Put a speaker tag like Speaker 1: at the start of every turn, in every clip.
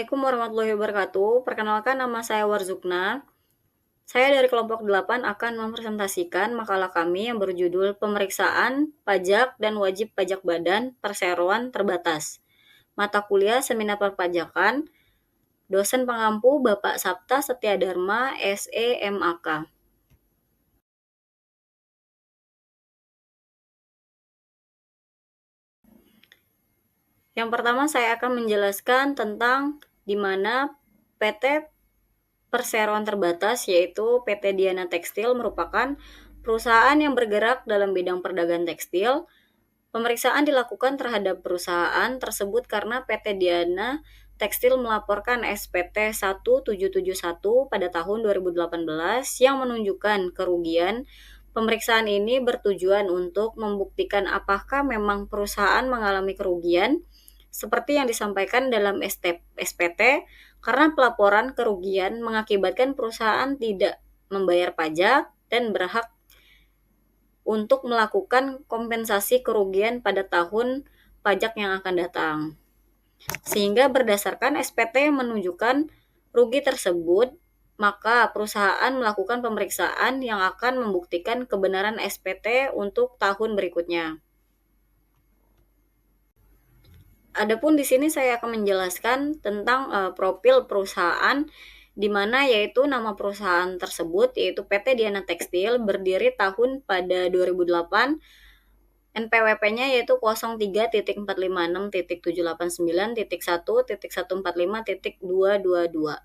Speaker 1: Assalamualaikum warahmatullahi wabarakatuh. Perkenalkan nama saya Warzukna. Saya dari kelompok 8 akan mempresentasikan makalah kami yang berjudul Pemeriksaan Pajak dan Wajib Pajak Badan Perseroan Terbatas. Mata kuliah Seminar Perpajakan. Dosen pengampu Bapak Sapta Setiadharma, SEMAK. Yang pertama saya akan menjelaskan tentang di mana PT Perseroan Terbatas yaitu PT Diana Tekstil merupakan perusahaan yang bergerak dalam bidang perdagangan tekstil. Pemeriksaan dilakukan terhadap perusahaan tersebut karena PT Diana Tekstil melaporkan SPT 1771 pada tahun 2018 yang menunjukkan kerugian. Pemeriksaan ini bertujuan untuk membuktikan apakah memang perusahaan mengalami kerugian seperti yang disampaikan dalam SPT, karena pelaporan kerugian mengakibatkan perusahaan tidak membayar pajak dan berhak untuk melakukan kompensasi kerugian pada tahun pajak yang akan datang. Sehingga berdasarkan SPT yang menunjukkan rugi tersebut, maka perusahaan melakukan pemeriksaan yang akan membuktikan kebenaran SPT untuk tahun berikutnya. Adapun di sini saya akan menjelaskan tentang profil perusahaan, di mana yaitu nama perusahaan tersebut yaitu PT Diana Tekstil berdiri tahun pada 2008. NPWP-nya yaitu 03.456.789.1.145.222.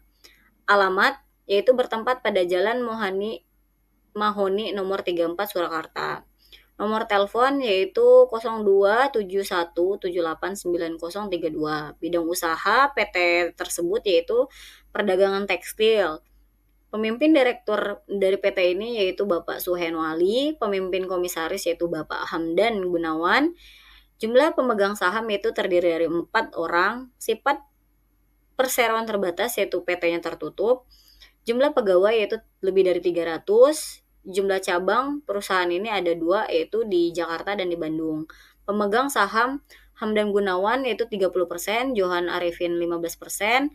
Speaker 1: Alamat yaitu bertempat pada Jalan Mahoni nomor 34 Surakarta. Nomor telepon yaitu 0271789032. Bidang usaha PT tersebut yaitu perdagangan tekstil. Pemimpin direktur dari PT ini yaitu Bapak Suhen Wali, pemimpin komisaris yaitu Bapak Hamdan Gunawan. Jumlah pemegang saham yaitu terdiri dari 4 orang. Sifat perseroan terbatas yaitu PT-nya tertutup. Jumlah pegawai yaitu lebih dari 300. Jumlah cabang perusahaan ini ada 2 yaitu di Jakarta dan di Bandung. Pemegang saham Hamdan Gunawan yaitu 30%, Johan Arifin 15%,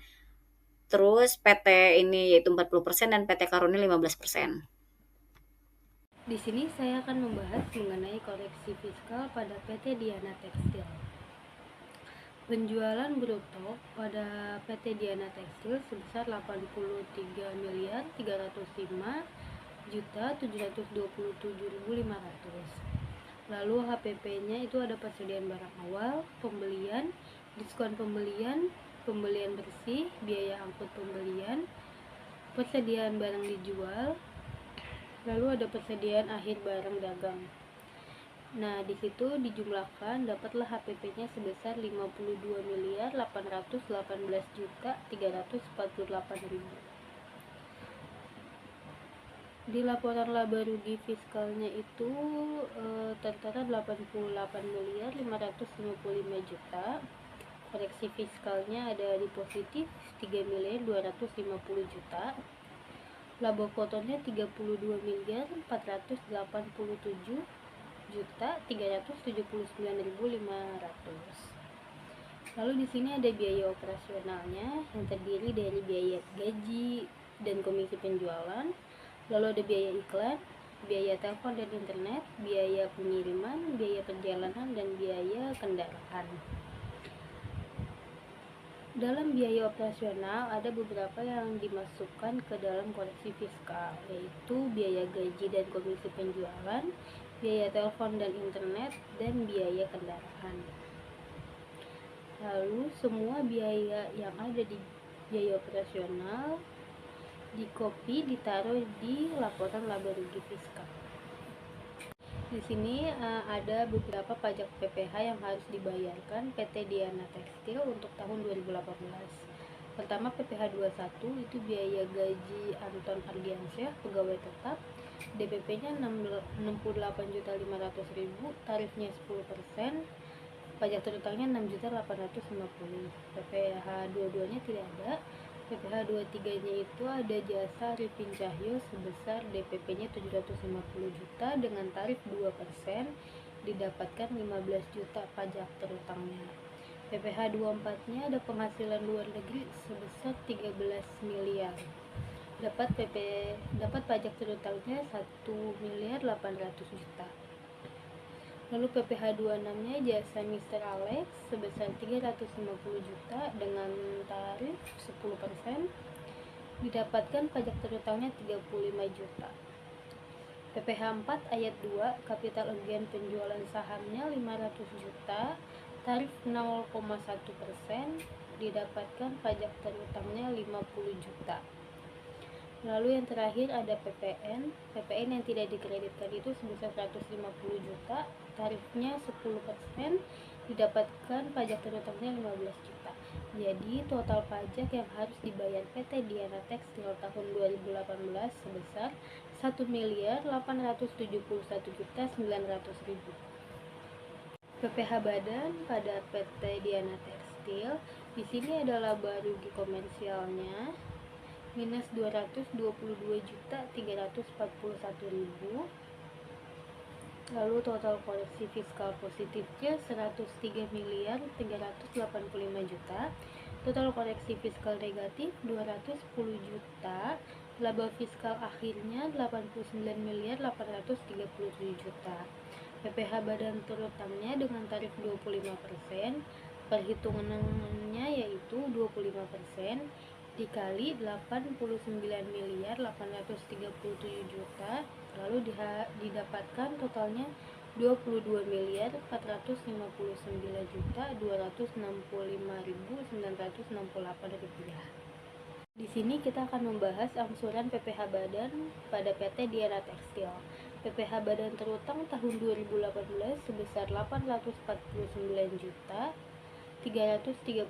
Speaker 1: terus PT ini yaitu 40% dan PT Karuni 15%.
Speaker 2: Di sini saya akan membahas mengenai koreksi fiskal pada PT Diana Tekstil. Penjualan bruto pada PT Diana Tekstil sebesar 83.309.727.500. Lalu HPP-nya itu ada persediaan barang awal, pembelian, diskon pembelian, pembelian bersih, biaya angkut pembelian, persediaan barang dijual, lalu ada persediaan akhir barang dagang. Nah, di situ dijumlahkan dapatlah HPP-nya sebesar 52.818.348.000. Di laporan laba rugi fiskalnya itu tertera 88.555.000.000. Koreksi fiskalnya ada di positif 3.250.000.000. Laba kotornya 32.487.379.500. Lalu di sini ada biaya operasionalnya yang terdiri dari biaya gaji dan komisi penjualan, lalu ada biaya iklan, biaya telepon dan internet, biaya pengiriman, biaya perjalanan, dan biaya kendaraan. Dalam biaya operasional ada beberapa yang dimasukkan ke dalam koreksi fiskal, yaitu biaya gaji dan komisi penjualan, biaya telepon dan internet, dan biaya kendaraan. Lalu semua biaya yang ada di biaya operasional dikopi ditaruh di laporan laba rugi fiskal. Di sini ada beberapa pajak PPh yang harus dibayarkan PT Diana Tekstil untuk tahun 2018. Pertama, PPh 21 itu biaya gaji Anton Ardiansyah, pegawai tetap. DPP-nya 68.500.000, tarifnya 10%. Pajak terutangnya 6.850.000. PPh 22-nya tidak ada. PPh 23-nya itu ada jasa Ripin Cahyo sebesar DPP-nya 750 juta dengan tarif 2%, didapatkan 15 juta pajak terutangnya. PPh 24-nya ada penghasilan luar negeri sebesar 13 miliar. Dapat pajak terutangnya 1.800 juta. Lalu PPh 26-nya jasa Mr. Alex sebesar 350 juta dengan tarif 10%. Didapatkan pajak terutangnya 35 juta. PPh 4 ayat 2 kapital gain penjualan sahamnya 500 juta, tarif 0,1%, didapatkan pajak terutangnya 50 juta. Lalu yang terakhir ada PPN yang tidak dikreditkan itu sebesar 150 juta, tarifnya 10%, didapatkan pajak terutangnya 15 juta. Jadi total pajak yang harus dibayar PT Diana Tekstil tahun 2018 sebesar 1.871.900.000. PPh badan pada PT Diana Tekstil di sini adalah laba rugi komersialnya minus 222.341.000. Lalu total koreksi fiskal positifnya 103.385 juta. Total koreksi fiskal negatif 210 juta. Laba fiskal akhirnya 89.837 juta. PPh badan terutangnya dengan tarif 25%, perhitungannya yaitu 25% dikali 89.837 juta, lalu didapatkan totalnya 22.469.265.968 rupiah. Di sini kita akan membahas angsuran PPh badan pada PT Diana Tekstil. PPh badan terutang tahun 2018 sebesar 849 juta 339.000,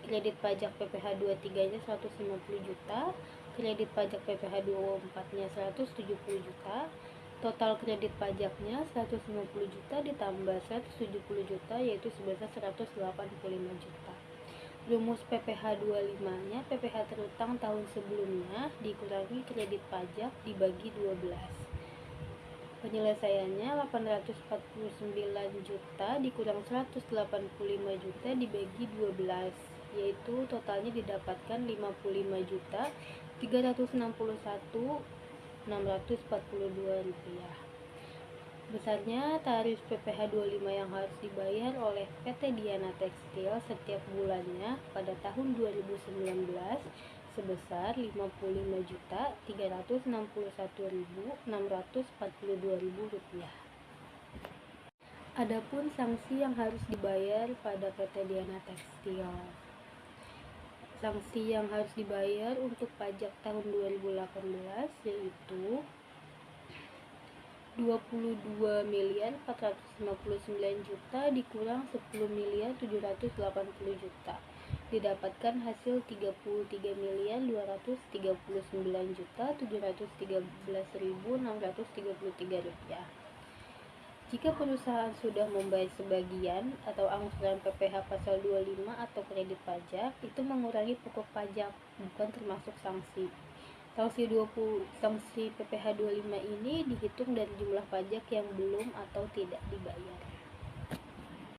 Speaker 2: kredit pajak PPh 23-nya 150 juta, kredit pajak PPh 24-nya 170 juta, total kredit pajaknya 150 juta ditambah 170 juta yaitu sebesar 185 juta. Rumus PPh 25-nya PPh terutang tahun sebelumnya dikurangi kredit pajak dibagi 12. Penyelesaiannya 849 juta dikurang 185 juta dibagi 12, yaitu totalnya didapatkan 55 juta 361.642 rupiah. Besarnya tarif PPh 25 yang harus dibayar oleh PT Diana Tekstil setiap bulannya pada tahun 2019 sebesar 55.361.642.000 rupiah. Adapun sanksi yang harus dibayar pada PT Diana Tekstil. Sanksi yang harus dibayar untuk pajak tahun 2018 yaitu 22.459 juta dikurang 10.780 juta. Didapatkan hasil 33.239.713.633 rupiah. Jika perusahaan sudah membayar sebagian atau angsuran PPh pasal 25 atau kredit pajak, itu mengurangi pokok pajak, bukan termasuk sanksi. Sanksi PPh 25 ini dihitung dari jumlah pajak yang belum atau tidak dibayar.